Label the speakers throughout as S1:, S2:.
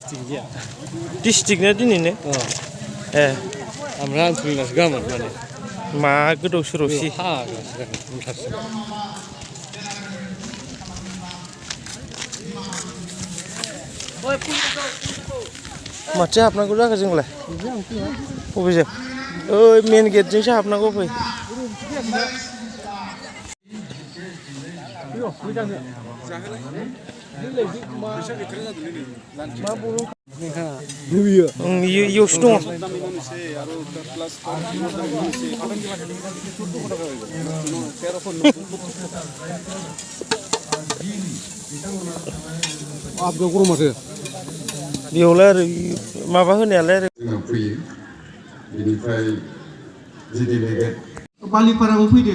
S1: डिस्ट्रिक्टना दिनैनो ए
S2: ओमफ्राय आं सोलिनासो गामोन माने
S1: मा गोदाव सोरावसि माथो हाबनांगौ जाखो जोंलाय बबेजों ओइ मेन गेटजोंसो हाबनांगौ फै इयावसो दङ बेयावलाय आरो माबा होनायालाय आरो
S3: फैयो बिनिफ्राय
S4: बालिपाराबो फैदो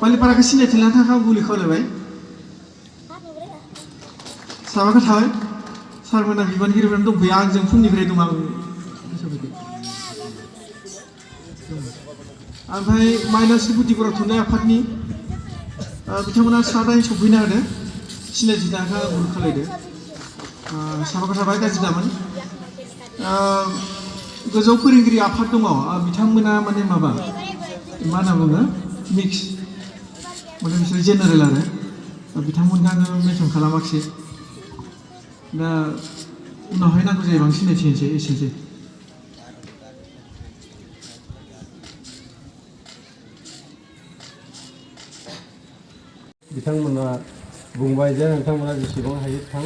S4: बालिपाराखौ सिनायथि लानो थाखाय गुलि खालामबाय साबाखौ थाबाय सारमोना बिबानगिरिफोरानो दंफैयो आंजों फुंनिफ्राय दं आं ओमफ्राय माइनास बुदिफोराव थुनाय आफादनि बिथांमोना सादाय सफैनो हादों सिनायथि थाखा गुलि खालायदो साबाखौ थाबाय गाज्रि दामोन गोजौ फोरोंगिरि आफाद दङ बिथांमोना माने माबा मा होनना बुङो मिक्स माने बिसोर जेनेरेल आरो बिथांमोनखौ आङो मेनसन खालामाखिसै दा उनावहाय नांगौ जायोबा आं सिनायथि होनोसै एसेनोसै
S5: बिथांमोना बुंबाय जे नोंथांमोना जेसेबां हायो थां